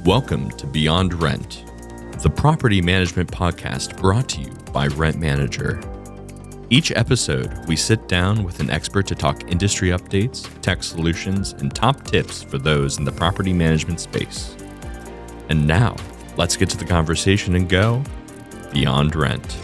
Welcome to Beyond Rent, the property management podcast brought to you by Rent Manager. Each episode, we sit down with an expert to talk industry updates, tech solutions, and top tips for those in the property management space. And now, let's get to the conversation and go Beyond Rent.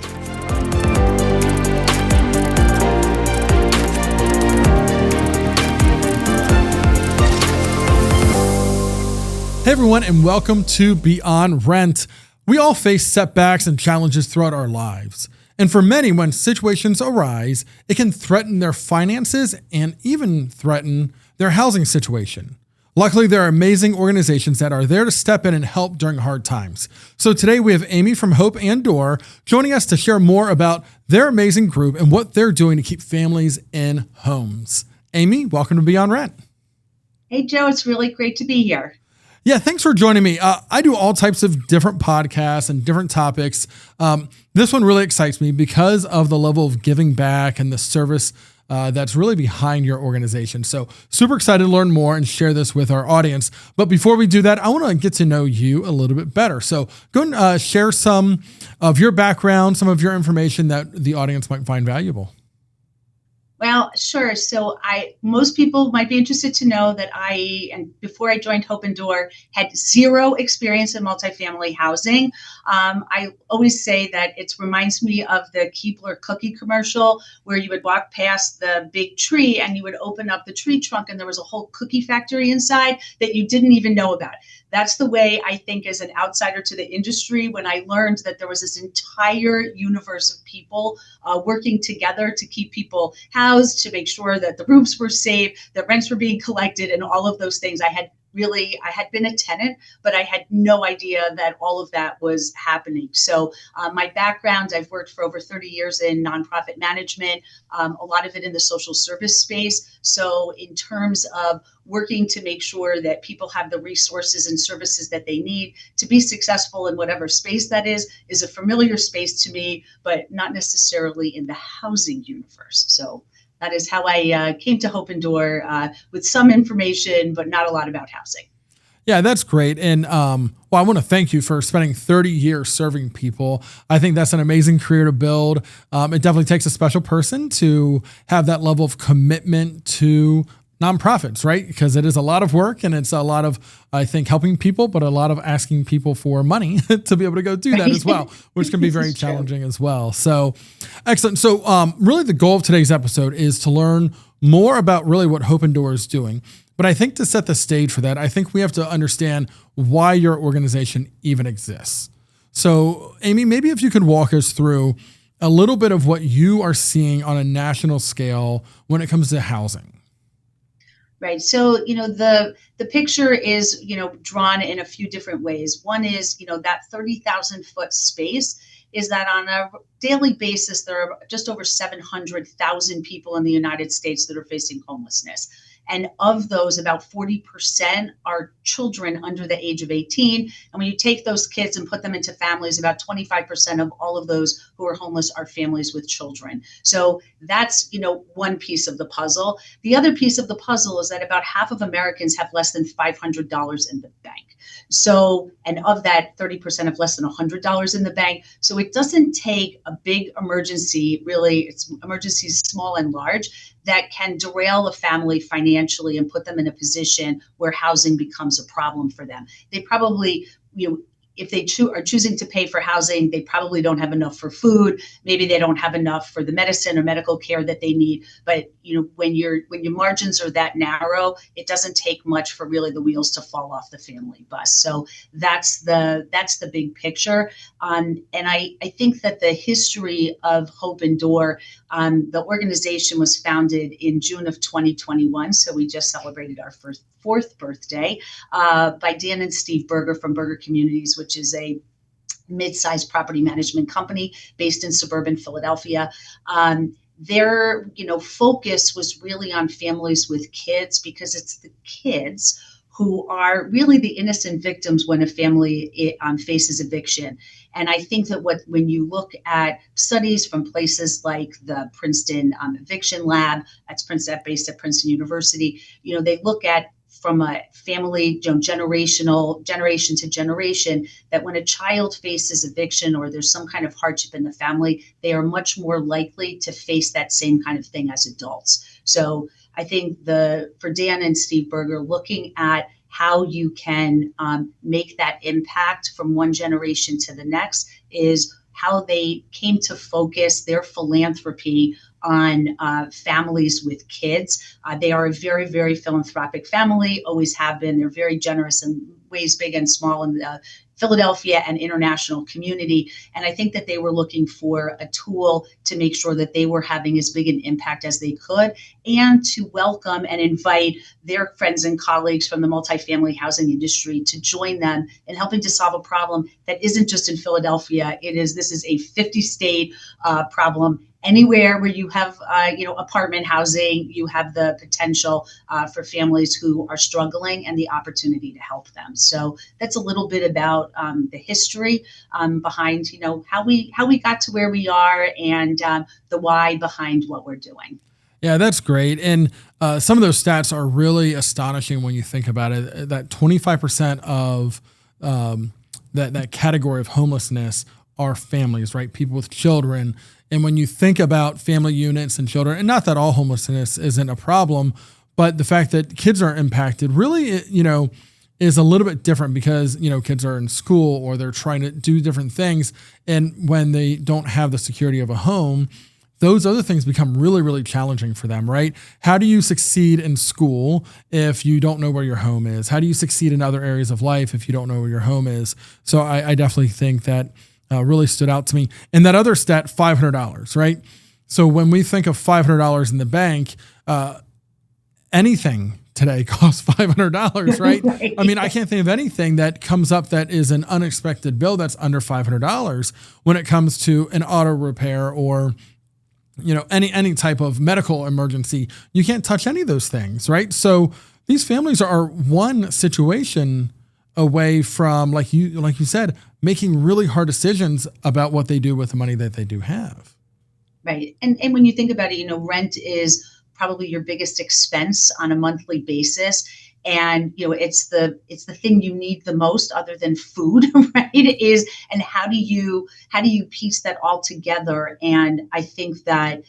Hey everyone, and welcome to Beyond Rent. We all face setbacks and challenges throughout our lives. And for many, when situations arise, it can threaten their finances and even threaten their housing situation. Luckily, there are amazing organizations that are there to step in and help during hard times. So today we have Amy from Hope+door joining us to share more about their amazing group and what they're doing to keep families in homes. Amy, welcome to Beyond Rent. Hey, Joe, it's really great to be here. Yeah, thanks for joining me. I do all types of different podcasts and different topics. This one really excites me because of the level of giving back and the service that's really behind your organization. So super excited to learn more and share this with our audience. But before we do that, I want to get to know you a little bit better. So go and share some of your background, some of your information that the audience might find valuable. Well, sure. So most people might be interested to know that before I joined Hope+door, had zero experience in multifamily housing. I always say that it reminds me of the Keebler cookie commercial where you would walk past the big tree and you would open up the tree trunk and there was a whole cookie factory inside that you didn't even know about. That's the way I think as an outsider to the industry when I learned that there was this entire universe of people working together to keep people housed, to make sure that the roofs were safe, that rents were being collected, and all of those things. I had been a tenant, but I had no idea that all of that was happening. So my background, I've worked for over 30 years in nonprofit management, a lot of it in the social service space. So in terms of working to make sure that people have the resources and services that they need to be successful in whatever space that is a familiar space to me, but not necessarily in the housing universe. So that is how I came to Hope+door with some information, but not a lot about housing. Yeah, that's great. And I want to thank you for spending 30 years serving people. I think that's an amazing career to build. It definitely takes a special person to have that level of commitment to nonprofits, right? Because it is a lot of work and it's a lot of, I think, helping people, but a lot of asking people for money to be able to go do that as well, which can be very challenging as well. So excellent. So really the goal of today's episode is to learn more about really what Hope+door is doing. But I think to set the stage for that, I think we have to understand why your organization even exists. So Amy, maybe if you could walk us through a little bit of what you are seeing on a national scale when it comes to housing. Right. So, the picture is, drawn in a few different ways. One is, that 30,000 foot space is that on a daily basis, there are just over 700,000 people in the United States that are facing homelessness. And of those, about 40% are children under the age of 18. And when you take those kids and put them into families, about 25% of all of those who are homeless are families with children. So that's, one piece of the puzzle. The other piece of the puzzle is that about half of Americans have less than $500 in the bank. So, and of that, 30% have less than $100 in the bank. So it doesn't take a big emergency, really, it's emergencies small and large, that can derail a family financially and put them in a position where housing becomes a problem for them. They probably, if they are choosing to pay for housing, they probably don't have enough for food. Maybe they don't have enough for the medicine or medical care that they need. But when your margins are that narrow, it doesn't take much for really the wheels to fall off the family bus. So that's the big picture. And I think that the history of Hope+door, the organization was founded in June of 2021. So we just celebrated our fourth birthday by Dan and Steve Berger from Berger Communities, which is a mid-sized property management company based in suburban Philadelphia. Their focus was really on families with kids because it's the kids who are really the innocent victims when a family faces eviction. And I think that when you look at studies from places like the Princeton Eviction Lab, that's based at Princeton University, they look at from a family, generation to generation, that when a child faces eviction or there's some kind of hardship in the family, they are much more likely to face that same kind of thing as adults. So I think for Dan and Steve Berger, looking at how you can make that impact from one generation to the next is how they came to focus their philanthropy on families with kids. They are a very, very philanthropic family, always have been. They're very generous in ways big and small in the Philadelphia and international community. And I think that they were looking for a tool to make sure that they were having as big an impact as they could, and to welcome and invite their friends and colleagues from the multifamily housing industry to join them in helping to solve a problem that isn't just in Philadelphia. This is a 50-state problem. Anywhere where you have, apartment housing, you have the potential for families who are struggling and the opportunity to help them. So that's a little bit about the history behind, how we got to where we are, and the why behind what we're doing. Yeah, that's great. And some of those stats are really astonishing when you think about it. That 25% of that category of homelessness are families, right? People with children. And when you think about family units and children, and not that all homelessness isn't a problem, but the fact that kids are impacted really, is a little bit different because, kids are in school or they're trying to do different things. And when they don't have the security of a home, those other things become really, really challenging for them, right? How do you succeed in school if you don't know where your home is? How do you succeed in other areas of life if you don't know where your home is? So I definitely think that really stood out to me. And that other stat, $500, right? So when we think of $500 in the bank, anything today costs $500, right? Right. I mean, I can't think of anything that comes up that is an unexpected bill that's under $500 when it comes to an auto repair or any type of medical emergency. You can't touch any of those things, right? So these families are one situation away from, like you said, making really hard decisions about what they do with the money that they do have. Right. And when you think about it, rent is probably your biggest expense on a monthly basis. And it's the thing you need the most other than food, right? And how do you piece that all together? And I think that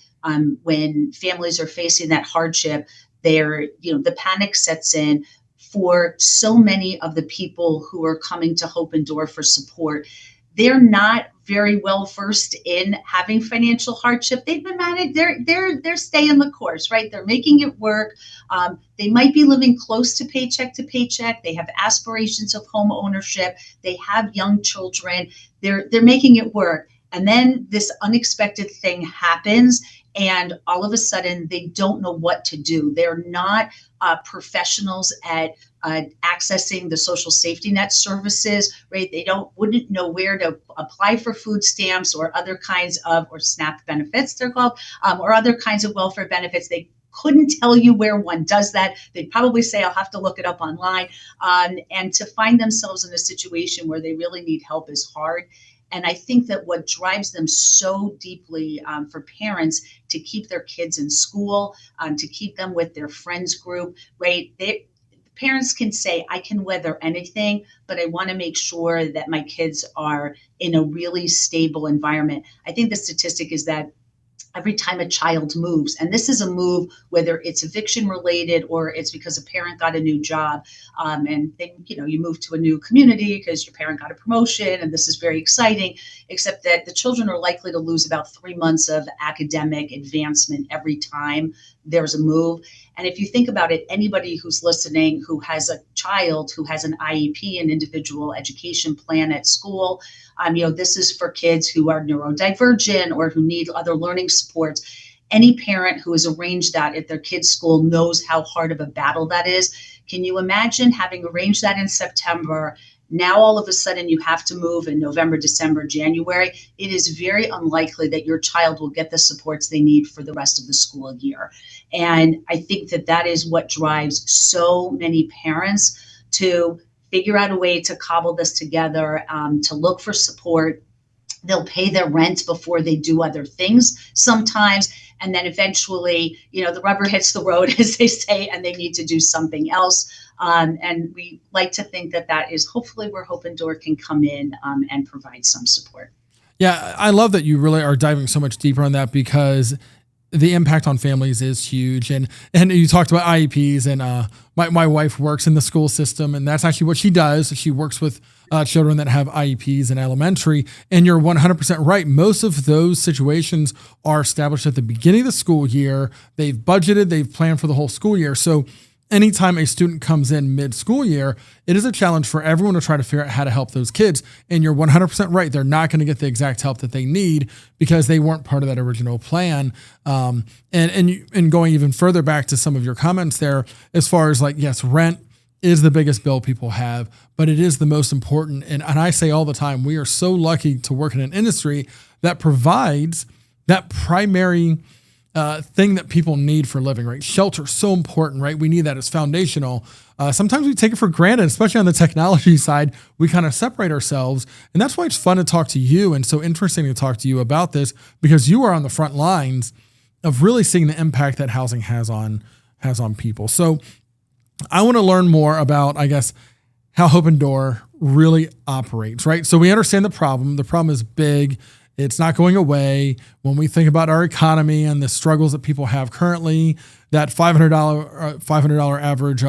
when families are facing that hardship, the panic sets in for so many of the people who are coming to Hope+door for support. They're not very well versed in having financial hardship. They've been managed. They're staying the course, right? They're making it work. They might be living close to paycheck. They have aspirations of home ownership. They have young children. They're making it work. And then this unexpected thing happens, and all of a sudden they don't know what to do. They're not professionals at accessing the social safety net services, right? They wouldn't know where to apply for food stamps or other kinds of, or SNAP benefits, they're called, or other kinds of welfare benefits. They couldn't tell you where one does that. They'd probably say, I'll have to look it up online. And to find themselves in a situation where they really need help is hard. And I think that what drives them so deeply for parents to keep their kids in school, to keep them with their friends group, right? Parents can say, I can weather anything, but I want to make sure that my kids are in a really stable environment. I think the statistic is that every time a child moves, and this is a move, whether it's eviction related or it's because a parent got a new job, and then, you move to a new community because your parent got a promotion, and this is very exciting, except that the children are likely to lose about 3 months of academic advancement every time there's a move. And if you think about it, anybody who's listening who has a child who has an IEP, an individual education plan at school, this is for kids who are neurodivergent or who need other learning supports. Any parent who has arranged that at their kid's school knows how hard of a battle that is. Can you imagine having arranged that in September? Now, all of a sudden, you have to move in November, December, January. It is very unlikely that your child will get the supports they need for the rest of the school year. And I think that is what drives so many parents to figure out a way to cobble this together, to look for support. they'll pay their rent before they do other things sometimes. And then eventually, the rubber hits the road, as they say, and they need to do something else. And we like to think that that is hopefully where Hope+door can come in and provide some support. Yeah, I love that you really are diving so much deeper on that, because the impact on families is huge. And you talked about IEPs, and my wife works in the school system, and that's actually what she does. She works with children that have IEPs in elementary. And you're 100% right. Most of those situations are established at the beginning of the school year. They've budgeted, they've planned for the whole school year. So anytime a student comes in mid-school year, it is a challenge for everyone to try to figure out how to help those kids. And you're 100% right. They're not going to get the exact help that they need because they weren't part of that original plan. And going even further back to some of your comments there, as far as like, yes, rent is the biggest bill people have, but it is the most important. And I say all the time, we are so lucky to work in an industry that provides that primary thing that people need for living, right? Shelter, so important, right? We need that as foundational. Sometimes we take it for granted, especially on the technology side. We kind of separate ourselves. And that's why it's fun to talk to you and so interesting to talk to you about this, because you are on the front lines of really seeing the impact that housing has on people. So I want to learn more about, I guess, how Hope+door really operates, right? So we understand the problem. The problem is big. It's not going away. When we think about our economy and the struggles that people have currently, that $500 average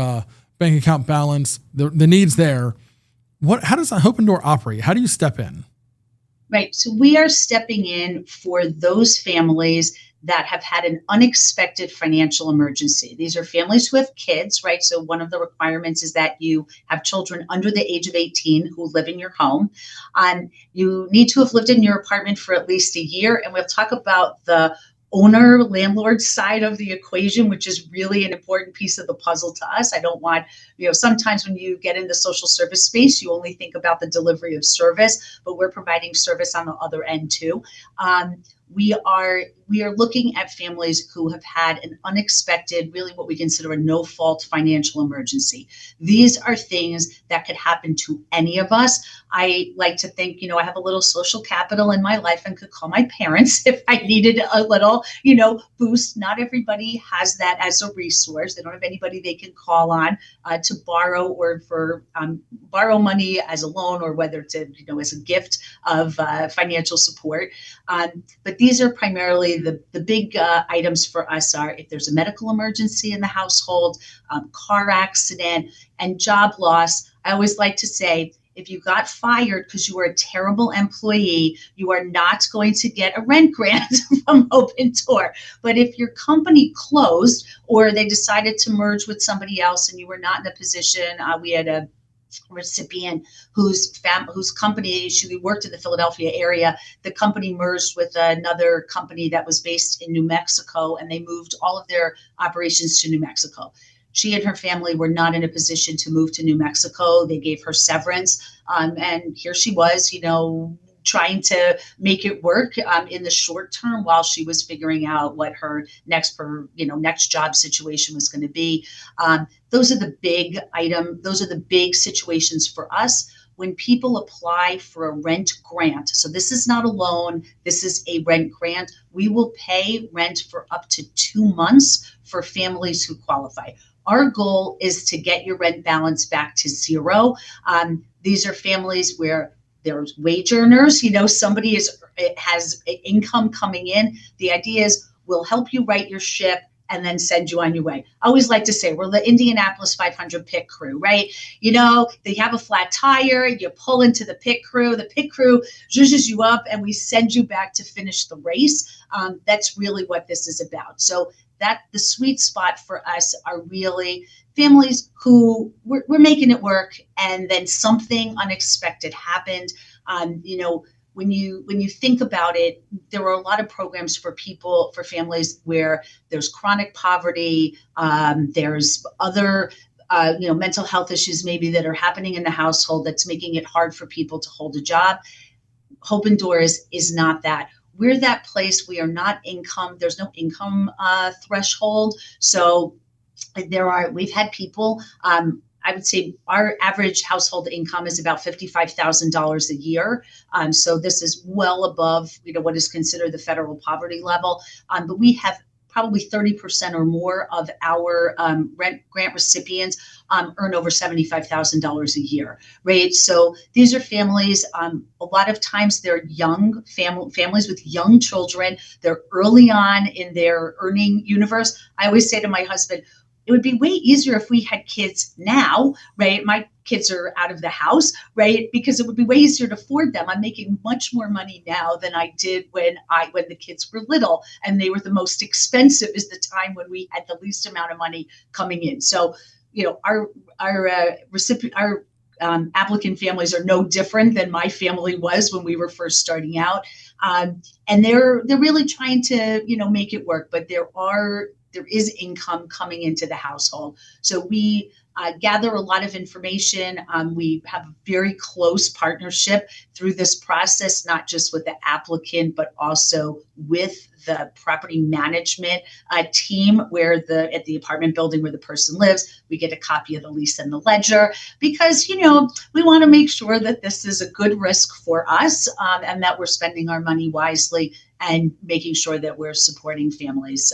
bank account balance, the needs there. How does Hope+door operate? How do you step in? Right. So we are stepping in for those families that have had an unexpected financial emergency. These are families who have kids, right? So one of the requirements is that you have children under the age of 18 who live in your home. You need to have lived in your apartment for at least a year. And we'll talk about the owner landlord side of the equation, which is really an important piece of the puzzle to us. I don't want, sometimes when you get in the social service space, you only think about the delivery of service, but we're providing service on the other end too. We are looking at families who have had an unexpected, really what we consider a no-fault financial emergency. These are things that could happen to any of us. I like to think, I have a little social capital in my life and could call my parents if I needed a little, boost. Not everybody has that as a resource. They don't have anybody they can call on to borrow or for borrow money as a loan, or whether to, as a gift of financial support. But these are primarily the big items for us are if there's a medical emergency in the household, car accident, and job loss. I always like to say, if you got fired because you were a terrible employee, you are not going to get a rent grant from Hope+door. But if your company closed or they decided to merge with somebody else and you were not in a position, we had a recipient whose company, she worked in the Philadelphia area. The company merged with another company that was based in New Mexico, and they moved all of their operations to New Mexico. She and her family were not in a position to move to New Mexico. They gave her severance, and here she was, trying to make it work in the short term while she was figuring out what her next job situation was going to be. Those are the big those are the big situations for us when people apply for a rent grant. So this is not a loan, this is a rent grant. We will pay rent for up to 2 months for families who qualify. Our goal is to get your rent balance back to zero. These are families where there's wage earners, somebody has income coming in. The idea is we'll help you right your ship and then send you on your way. I always like to say we're the Indianapolis 500 pit crew, right? They have a flat tire, you pull into the pit crew zhuzhes you up, and we send you back to finish the race. That's really what this is about. So that the sweet spot for us are really families who we're making it work, and then something unexpected happened. When you think about it, there are a lot of programs for families where there's chronic poverty, there's other mental health issues maybe that are happening in the household that's making it hard for people to hold a job. Hope+door is not that. We're that place. We are not income. There's no income threshold. So we've had people, I would say our average household income is about $55,000 a year. So this is well above, what is considered the federal poverty level. But we have probably 30% or more of our rent grant recipients earn over $75,000 a year, right? So these are families, a lot of times they're young families with young children. They're early on in their earning universe. I always say to my husband, it would be way easier if we had kids now, right? My kids are out of the house, right? Because it would be way easier to afford them. I'm making much more money now than I did when the kids were little, and they were the most expensive, is the time when we had the least amount of money coming in. So, our applicant families are no different than my family was when we were first starting out, and they're really trying to make it work. But there is income coming into the household, so we gather a lot of information. We have a very close partnership through this process, not just with the applicant, but also with the property management team at the apartment building where the person lives. We get a copy of the lease and the ledger because, we want to make sure that this is a good risk for us, and that we're spending our money wisely and making sure that we're supporting families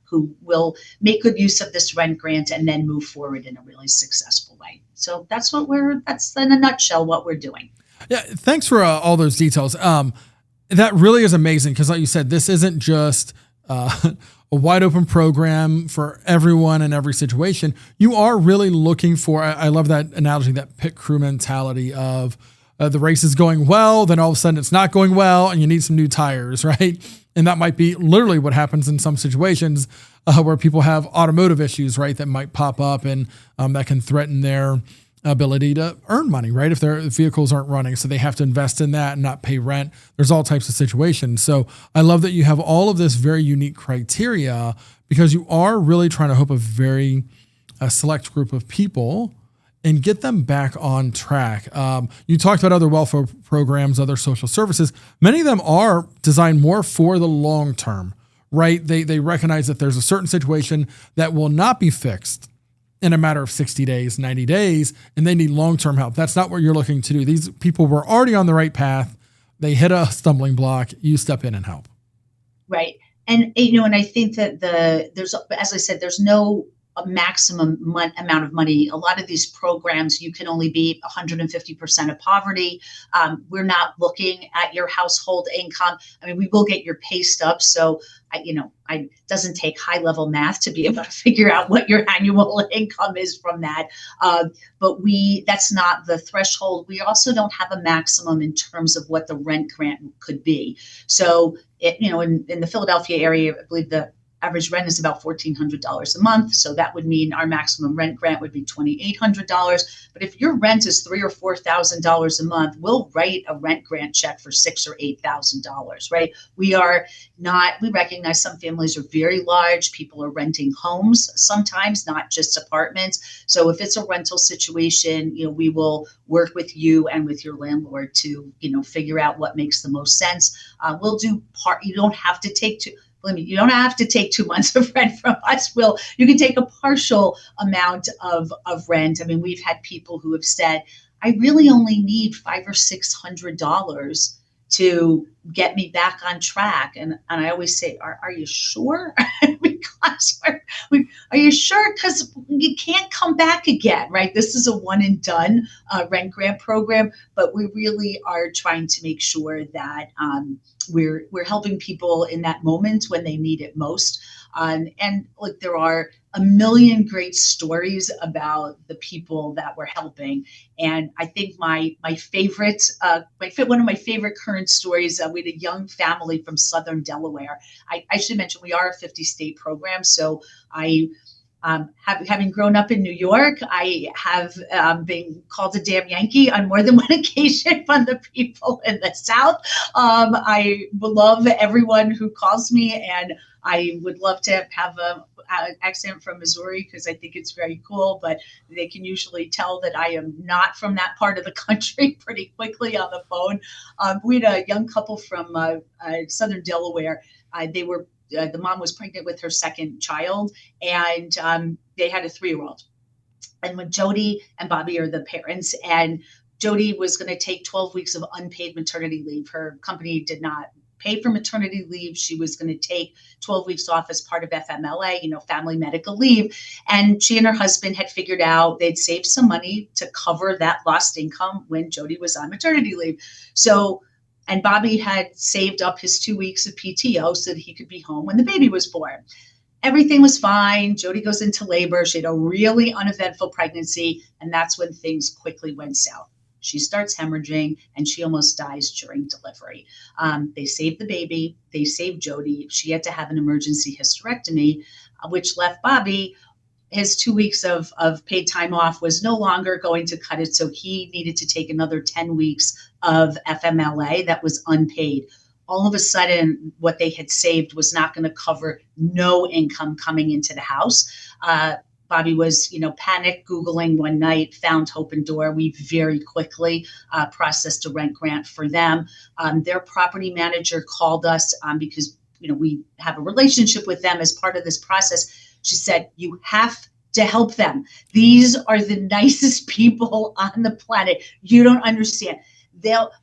who will make good use of this rent grant and then move forward in a really successful way. So that's in a nutshell what we're doing. Yeah. Thanks for all those details. That really is amazing because, like you said, this isn't just a wide open program for everyone in every situation. You are really looking for, I love that analogy, that pit crew mentality of the race is going well, then all of a sudden it's not going well and you need some new tires, right? And that might be literally what happens in some situations where people have automotive issues, right? That might pop up and that can threaten their ability to earn money, right? If their vehicles aren't running, so they have to invest in that and not pay rent. There's all types of situations. So I love that you have all of this very unique criteria because you are really trying to help a very select group of people and get them back on track. You talked about other welfare programs, other social services. Many of them are designed more for the long term, right? They recognize that there's a certain situation that will not be fixed in a matter of 60 days, 90 days, and they need long-term help. That's not what you're looking to do. These people were already on the right path. They hit a stumbling block. You step in and help. Right. And, and I think that there's, as I said, there's no a maximum amount of money. A lot of these programs, you can only be 150% of poverty. We're not looking at your household income. I mean, we will get your pay stubs. So, it doesn't take high level math to be able to figure out what your annual income is from that. But that's not the threshold. We also don't have a maximum in terms of what the rent grant could be. So, in the Philadelphia area, I believe the average rent is about $1,400 a month. So that would mean our maximum rent grant would be $2,800. But if your rent is $3,000 or $4,000 a month, we'll write a rent grant check for $6,000 or $8,000, right? We recognize some families are very large. People are renting homes sometimes, not just apartments. So if it's a rental situation, we will work with you and with your landlord to, figure out what makes the most sense. We'll do you don't have to take you don't have to take 2 months of rent from us. You can take a partial amount of rent. I mean, we've had people who have said, I really only need $500 or $600 to get me back on track. And I always say, are you sure? Because are you sure? Because you can't come back again, right? This is a one and done rent grant program, but we really are trying to make sure that we're helping people in that moment when they need it most. And look, there are a million great stories about the people that we're helping. And I think one of my favorite current stories, we had a young family from Southern Delaware. I should mention we are a 50-state program. So having grown up in New York, I have been called a damn Yankee on more than one occasion from the people in the South. I will love everyone who calls me, and I would love to have an accent from Missouri because I think it's very cool, but they can usually tell that I am not from that part of the country pretty quickly on the phone. We had a young couple from Southern Delaware. The mom was pregnant with her second child, and they had a 3-year-old. And when Jody and Bobby are the parents, and Jody was going to take 12 weeks of unpaid maternity leave. Her company did not pay for maternity leave. She was going to take 12 weeks off as part of FMLA, family medical leave. And she and her husband had figured out they'd saved some money to cover that lost income when Jody was on maternity leave. And Bobby had saved up his 2 weeks of PTO so that he could be home when the baby was born. Everything was fine. Jody goes into labor. She had a really uneventful pregnancy, and that's when things quickly went south. She starts hemorrhaging, and she almost dies during delivery. They saved the baby. They saved Jody. She had to have an emergency hysterectomy, which left Bobby. His 2 weeks of paid time off was no longer going to cut it, so he needed to take another 10 weeks of FMLA that was unpaid. All of a sudden, what they had saved was not going to cover no income coming into the house. Bobby was, panic Googling one night, found Hope+door. We very quickly processed a rent grant for them. Their property manager called us because, we have a relationship with them as part of this process. She said, you have to help them. These are the nicest people on the planet. You don't understand.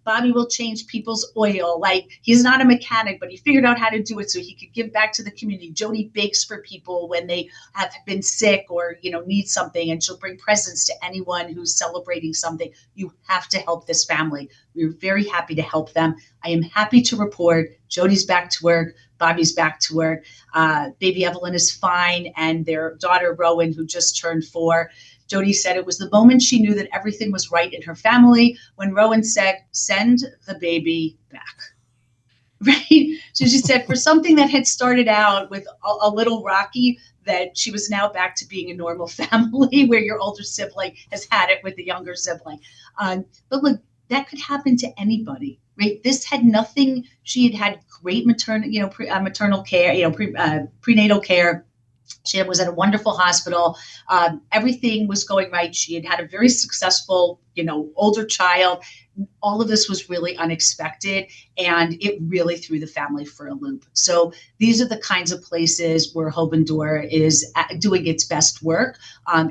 Bobby will change people's oil. Like, he's not a mechanic, but he figured out how to do it so he could give back to the community. Jody bakes for people when they have been sick or, need something, and she'll bring presents to anyone who's celebrating something. You have to help this family. We're very happy to help them. I am happy to report Jody's back to work. Bobby's back to work. Baby Evelyn is fine. And their daughter, Rowan, who just turned 4, Jody said it was the moment she knew that everything was right in her family when Rowan said, send the baby back. Right? So she said, for something that had started out with a little rocky, that she was now back to being a normal family where your older sibling has had it with the younger sibling. But look, that could happen to anybody, right? This had nothing. She had great maternal care, prenatal care. She was at a wonderful hospital. Everything was going right. She had a very successful, older child. All of this was really unexpected, and it really threw the family for a loop. So these are the kinds of places where Hope+door is doing its best work,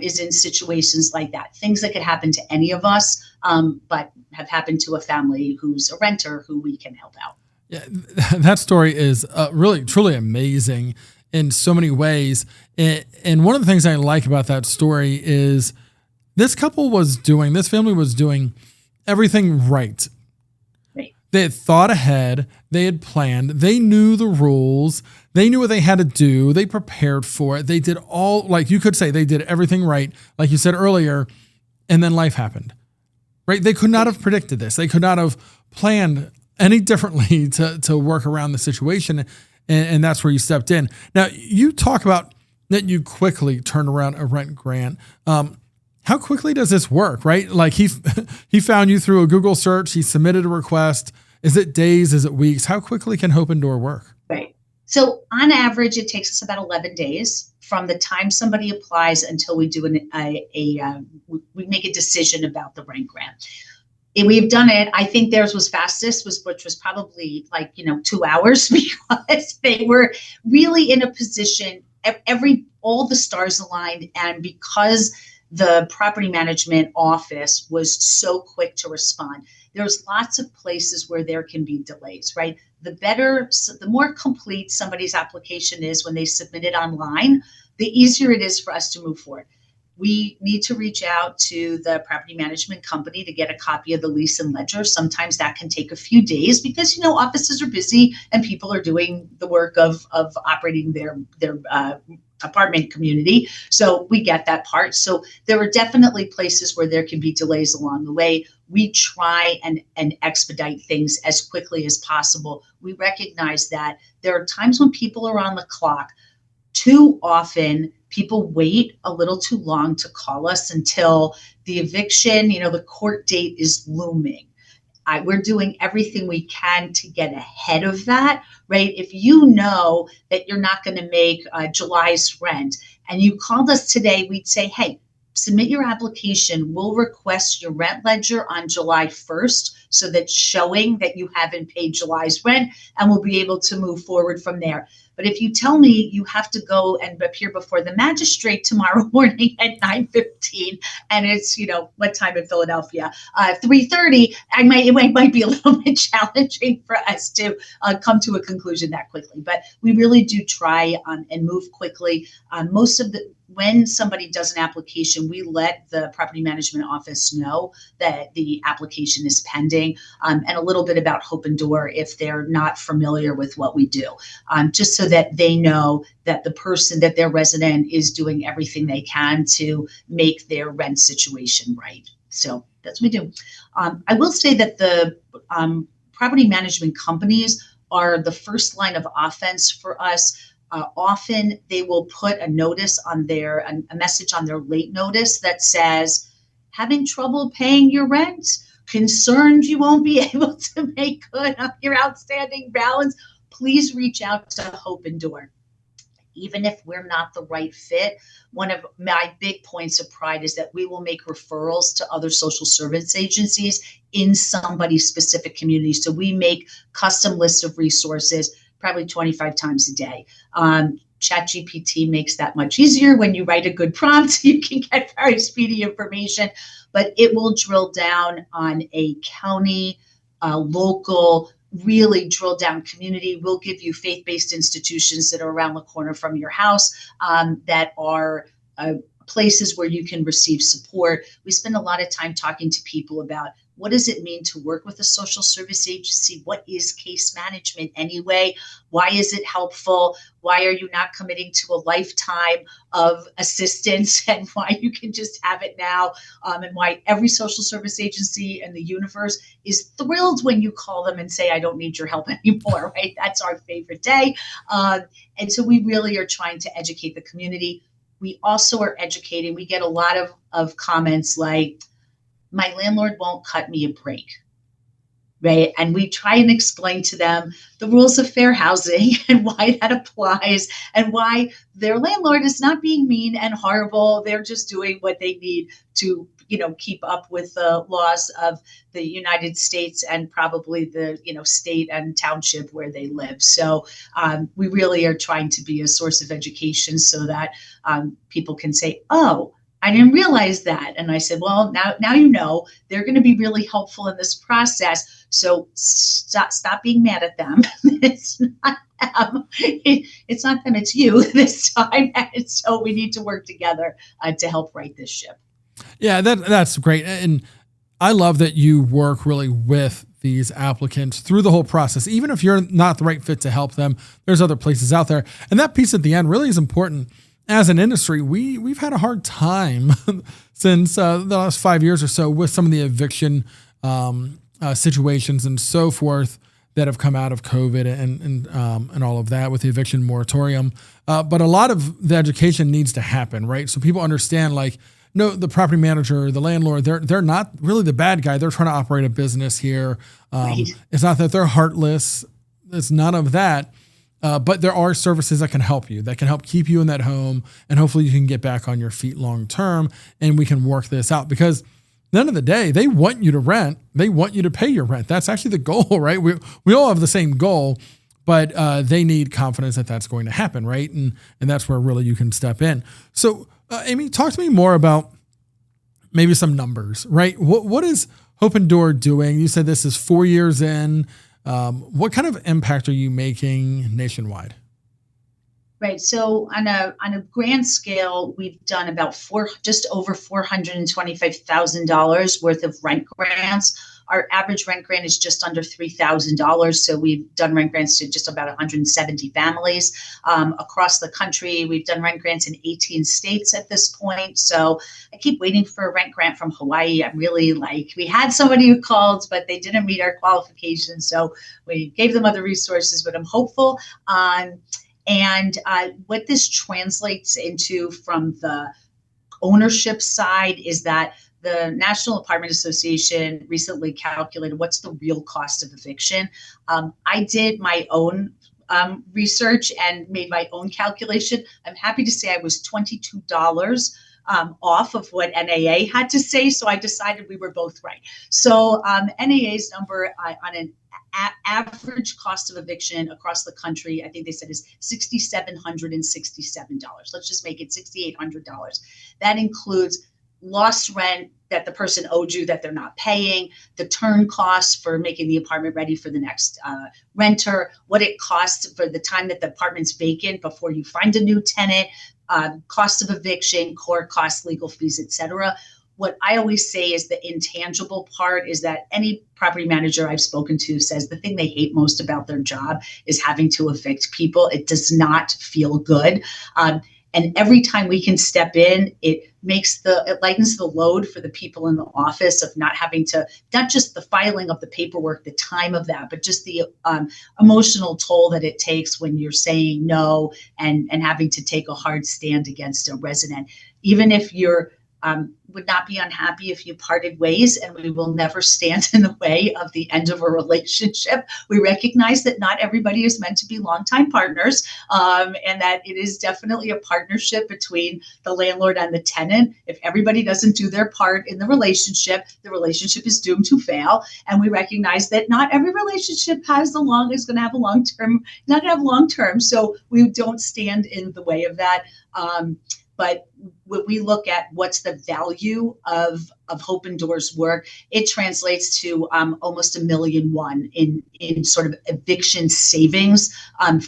is in situations like that. Things that could happen to any of us, but have happened to a family who's a renter who we can help out. Yeah, that story is really, truly amazing in so many ways. And one of the things I like about that story is this family was doing everything right. Right. They had thought ahead. They had planned. They knew the rules. They knew what they had to do. They prepared for it. They did like you could say, they did everything right. Like you said earlier, and then life happened, right? They could not have predicted this. They could not have planned any differently to work around the situation. And that's where you stepped in. Now, you talk about that you quickly turned around a rent grant. How quickly does this work, right? Like he found you through a Google search. He submitted a request. Is it days? Is it weeks? How quickly can Hope+door work? Right. So on average, it takes us about 11 days from the time somebody applies until we do we make a decision about the rent grant. We've done it. I think theirs was fastest, which was probably 2 hours because they were really in a position. All the stars aligned, and because the property management office was so quick to respond, there's lots of places where there can be delays. Right, the more complete somebody's application is when they submit it online, the easier it is for us to move forward. We need to reach out to the property management company to get a copy of the lease and ledger. Sometimes that can take a few days because, offices are busy and people are doing the work of operating their apartment community. So we get that part. So there are definitely places where there can be delays along the way. We try and expedite things as quickly as possible. We recognize that there are times when people are on the clock. Too often, people wait a little too long to call us until the eviction, the court date is looming. We're doing everything we can to get ahead of that, right? If you know that you're not going to make July's rent and you called us today, we'd say, hey, submit your application. We'll request your rent ledger on July 1st so that's showing that you haven't paid July's rent, and we'll be able to move forward from there. But if you tell me you have to go and appear before the magistrate tomorrow morning at 9:15, and it's, what time in Philadelphia? 3:30, it might be a little bit challenging for us to come to a conclusion that quickly. But we really do try and move quickly. When somebody does an application, we let the property management office know that the application is pending, and a little bit about Hope+door if they're not familiar with what we do, just so that they know that that their resident is doing everything they can to make their rent situation right. So that's what we do. I will say that the property management companies are the first line of offense for us. Often they will put a message on their late notice that says, having trouble paying your rent, concerned you won't be able to make good on your outstanding balance, please reach out to Hope+door. Even if we're not the right fit, one of my big points of pride is that we will make referrals to other social service agencies in somebody's specific community. So we make custom lists of resources probably 25 times a day. ChatGPT makes that much easier. When you write a good prompt, you can get very speedy information, but it will drill down on a county, local, really drill down community. We'll give you faith-based institutions that are around the corner from your house, that are places where you can receive support. We spend a lot of time talking to people about what does it mean to work with a social service agency? What is case management anyway? Why is it helpful? Why are you not committing to a lifetime of assistance, and why you can just have it now? And why every social service agency in the universe is thrilled when you call them and say, I don't need your help anymore, right? That's our favorite day. And so we really are trying to educate the community. We also are educating. We get a lot of comments like, my landlord won't cut me a break, right? And we try and explain to them the rules of fair housing and why that applies, and why their landlord is not being mean and horrible. They're just doing what they need to, keep up with the laws of the United States and probably the, state and township where they live. So we really are trying to be a source of education so that people can say, oh, I didn't realize that. And I said, well, now you know, they're going to be really helpful in this process. So stop being mad at them. It's not them. It's not them. It's you this time. And so we need to work together to help right this ship. Yeah, that's great. And I love that you work really with these applicants through the whole process. Even if you're not the right fit to help them, there's other places out there. And that piece at the end really is important. As an industry, we've had a hard time since the last 5 years or so with some of the eviction situations and so forth that have come out of COVID and all of that with the eviction moratorium. But a lot of the education needs to happen, right? So people understand, no, the property manager, the landlord, they're not really the bad guy. They're trying to operate a business here. Right. It's not that they're heartless. It's none of that. But there are services that can help you, that can help keep you in that home, and hopefully you can get back on your feet long term, and we can work this out. Because at the end of the day, they want you to rent. They want you to pay your rent. That's actually the goal, right? We all have the same goal, but they need confidence that that's going to happen, right? And that's where really you can step in. So, Amy, talk to me more about maybe some numbers, right? What is Hope+door doing? You said this is 4 years in. What kind of impact are you making nationwide? Right. So on a grand scale, we've done about just over $425,000 worth of rent grants. Our average rent grant is just under $3,000. So we've done rent grants to just about 170 families across the country. We've done rent grants in 18 states at this point. So I keep waiting for a rent grant from Hawaii. I'm really we had somebody who called, but they didn't meet our qualifications. So we gave them other resources, but I'm hopeful. And what this translates into from the ownership side is that the National Apartment Association recently calculated what's the real cost of eviction. I did my own research and made my own calculation. I'm happy to say I was $22 off of what NAA had to say. So I decided we were both right. So NAA's number on an average cost of eviction across the country, I think they said is $6,767. Let's just make it $6,800. That includes lost rent that the person owed you that they're not paying, the turn costs for making the apartment ready for the next renter, what it costs for the time that the apartment's vacant before you find a new tenant, cost of eviction, court costs, legal fees, etc. What I always say is the intangible part is that any property manager I've spoken to says the thing they hate most about their job is having to evict people. It does not feel good. And every time we can step in, it lightens the load for the people in the office of not having to, not just the filing of the paperwork, the time of that, but just the emotional toll that it takes when you're saying no and having to take a hard stand against a resident. Even if you're would not be unhappy if you parted ways, and we will never stand in the way of the end of a relationship. We recognize that not everybody is meant to be longtime partners, and that it is definitely a partnership between the landlord and the tenant. If everybody doesn't do their part in the relationship is doomed to fail. And we recognize that not every relationship is going to have a long-term, not going to have long-term. So we don't stand in the way of that. But when we look at what's the value of Hope+door's work, it translates to almost $1.1 million in sort of eviction savings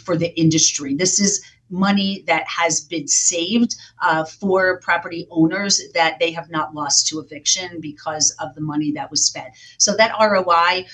for the industry. This is money that has been saved for property owners that they have not lost to eviction because of the money that was spent. So that ROI,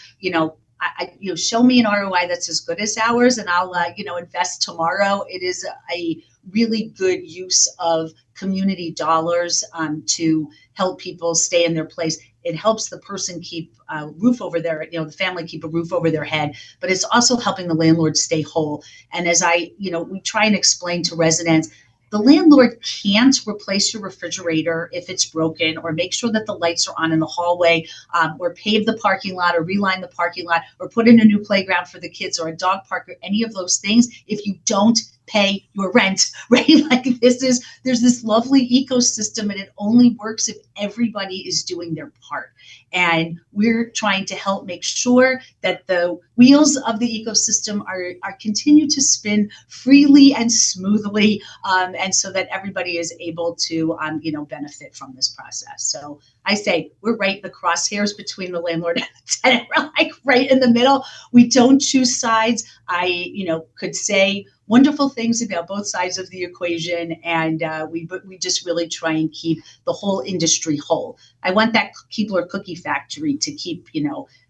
show me an ROI that's as good as ours, and I'll invest tomorrow. It is a really good use of community dollars to help people stay in their place. It helps the person keep a roof over their, the family keep a roof over their head, but it's also helping the landlord stay whole. And as we try and explain to residents, the landlord can't replace your refrigerator if it's broken, or make sure that the lights are on in the hallway, or pave the parking lot, or reline the parking lot, or put in a new playground for the kids, or a dog park, or any of those things if you don't pay your rent, right? Like there's this lovely ecosystem, and it only works if everybody is doing their part. And we're trying to help make sure that the wheels of the ecosystem are continue to spin freely and smoothly, and so that everybody is able to benefit from this process. So I say we're right in the crosshairs between the landlord and the tenant. We're like right in the middle. We don't choose sides. I could say wonderful things about both sides of the equation, and we just really try and keep the whole industry whole. I want that Keebler Cookie Factory to keep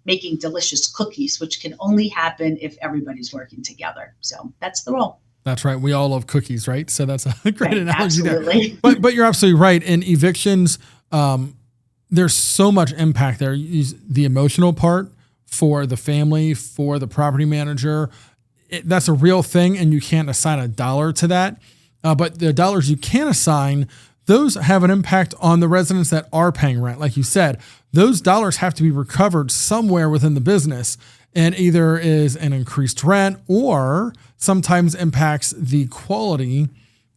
making delicious cookies, which can only happen if everybody's working together. So that's the role. That's right. We all love cookies, right? So that's a great analogy absolutely. there. But you're absolutely right. In evictions, there's so much impact there. The emotional part for the family, for the property manager, that's a real thing, and you can't assign a dollar to that. But the dollars you can assign, those have an impact on the residents that are paying rent. Like you said, those dollars have to be recovered somewhere within the business, and either is an increased rent or sometimes impacts the quality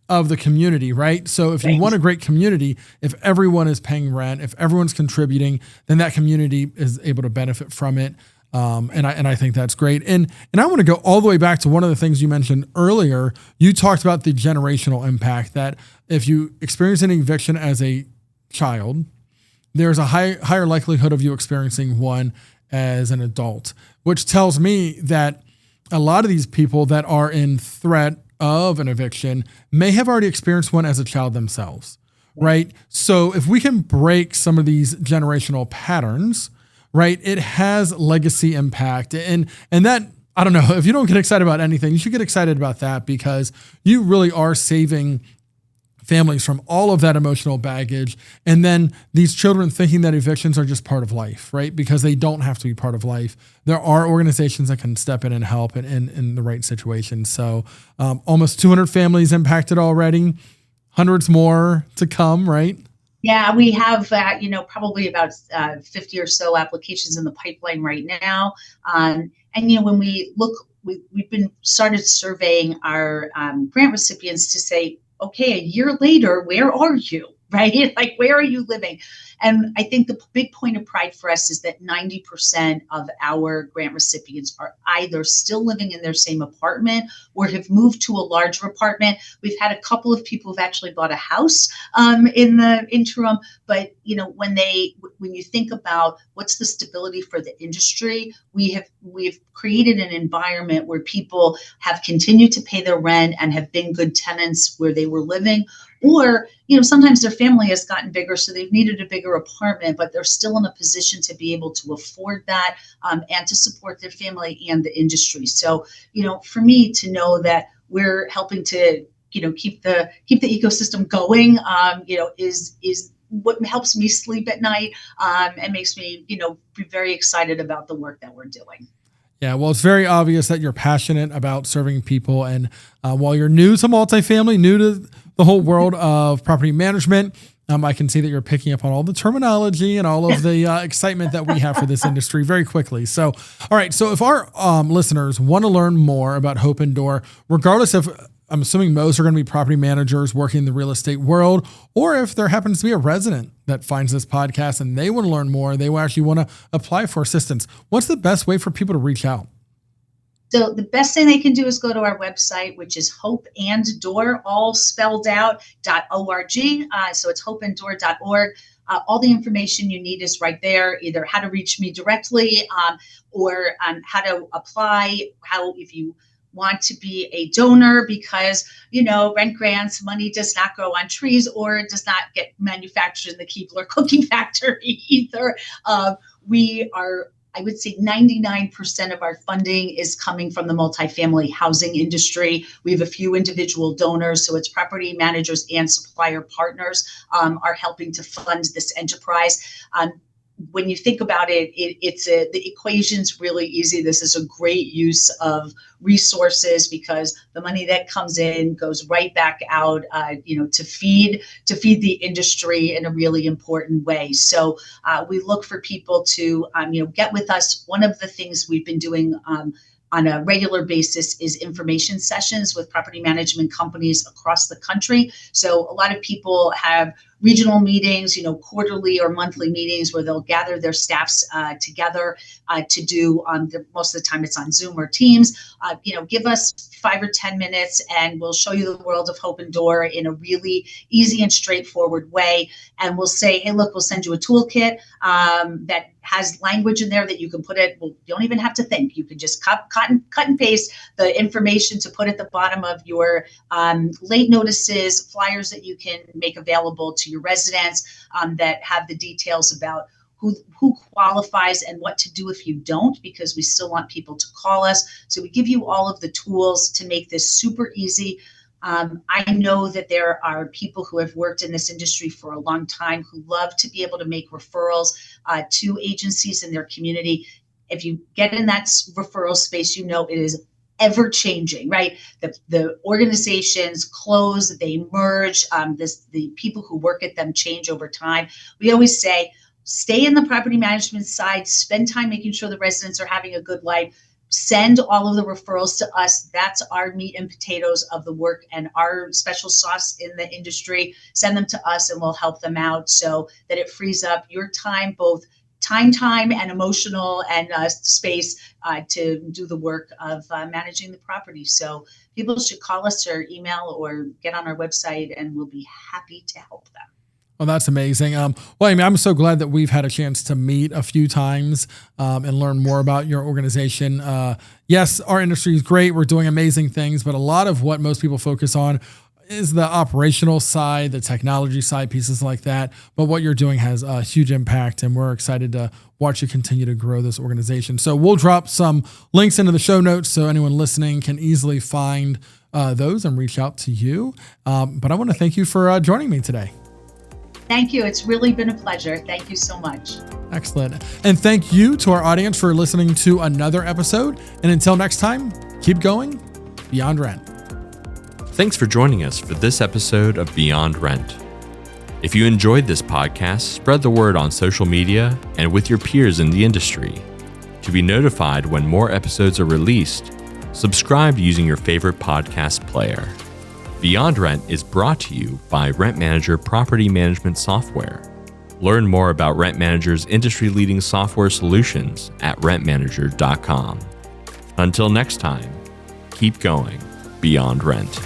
of the community, right? So if you want a great community, if everyone is paying rent, if everyone's contributing, then that community is able to benefit from it. And I think that's great. And I want to go all the way back to one of the things you mentioned earlier. You talked about the generational impact, that if you experience an eviction as a child, there's a higher likelihood of you experiencing one as an adult, which tells me that a lot of these people that are in threat of an eviction may have already experienced one as a child themselves, right? So if we can break some of these generational patterns, right, it has legacy impact. And that, I don't know, if you don't get excited about anything, you should get excited about that, because you really are saving families from all of that emotional baggage. And then these children thinking that evictions are just part of life, right? Because they don't have to be part of life. There are organizations that can step in and help in the right situation. So almost 200 families impacted already, hundreds more to come, right? Yeah, we have, probably about 50 or so applications in the pipeline right now. And, when we look, we've been started surveying our grant recipients to say, okay, a year later, where are you? right? Like, where are you living? And I think the big point of pride for us is that 90% of our grant recipients are either still living in their same apartment or have moved to a larger apartment. We've had a couple of people who've actually bought a house in the interim. But when you think about what's the stability for the industry, we've created an environment where people have continued to pay their rent and have been good tenants where they were living. Or, sometimes their family has gotten bigger, so they've needed a bigger apartment, but they're still in a position to be able to afford that and to support their family and the industry. So, for me to know that we're helping to, keep the ecosystem going, is what helps me sleep at night and makes me, be very excited about the work that we're doing. Yeah, well, it's very obvious that you're passionate about serving people. And while you're new to multifamily, new to the whole world of property management, I can see that you're picking up on all the terminology and all of the excitement that we have for this industry very quickly. So, all right. So if our listeners want to learn more about Hope+door, regardless of, I'm assuming most are going to be property managers working in the real estate world, or if there happens to be a resident that finds this podcast and they want to learn more, they actually want to apply for assistance, what's the best way for people to reach out? So the best thing they can do is go to our website, which is Hope+door, all spelled out, .org. So it's hopeanddoor.org. All the information you need is right there, either how to reach me directly or how to apply, if you want to be a donor, because, rent grants, money does not grow on trees or it does not get manufactured in the Keebler cookie factory either. I would say 99% of our funding is coming from the multifamily housing industry. We have a few individual donors, so it's property managers and supplier partners are helping to fund this enterprise. When you think about it, the equation's really easy. This is a great use of resources because the money that comes in goes right back out, to feed the industry in a really important way. So we look for people to, get with us. One of the things we've been doing on a regular basis is information sessions with property management companies across the country. So a lot of people have regional meetings, quarterly or monthly meetings where they'll gather their staffs together to do, most of the time it's on Zoom or Teams. Give us 5 or 10 minutes and we'll show you the world of Hope+door in a really easy and straightforward way. And we'll say, hey, look, we'll send you a toolkit that has language in there that you can put it. Well, you don't even have to think. You can just cut and paste the information to put at the bottom of your late notices, flyers that you can make available to your residents that have the details about who qualifies and what to do if you don't, because we still want people to call us. So we give you all of the tools to make this super easy. I know that there are people who have worked in this industry for a long time who love to be able to make referrals to agencies in their community. If you get in that referral space, it is ever changing, right? The organizations close, they merge, the people who work at them change over time. We always say, stay in the property management side, spend time making sure the residents are having a good life. Send all of the referrals to us. That's our meat and potatoes of the work and our special sauce in the industry. Send them to us and we'll help them out so that it frees up your time, both time and emotional and space to do the work of managing the property. So people should call us or email or get on our website and we'll be happy to help them. Well, that's amazing. I'm so glad that we've had a chance to meet a few times and learn more about your organization. Yes, our industry is great. We're doing amazing things, but a lot of what most people focus on is the operational side, the technology side, pieces like that. But what you're doing has a huge impact, and we're excited to watch you continue to grow this organization. So we'll drop some links into the show notes so anyone listening can easily find those and reach out to you. But I want to thank you for joining me today. Thank you. It's really been a pleasure. Thank you so much. Excellent. And thank you to our audience for listening to another episode. And until next time, keep going beyond rent. Thanks for joining us for this episode of Beyond Rent. If you enjoyed this podcast, spread the word on social media and with your peers in the industry. To be notified when more episodes are released, subscribe using your favorite podcast player. Beyond Rent is brought to you by Rent Manager Property Management Software. Learn more about Rent Manager's industry-leading software solutions at rentmanager.com. Until next time, keep going beyond rent.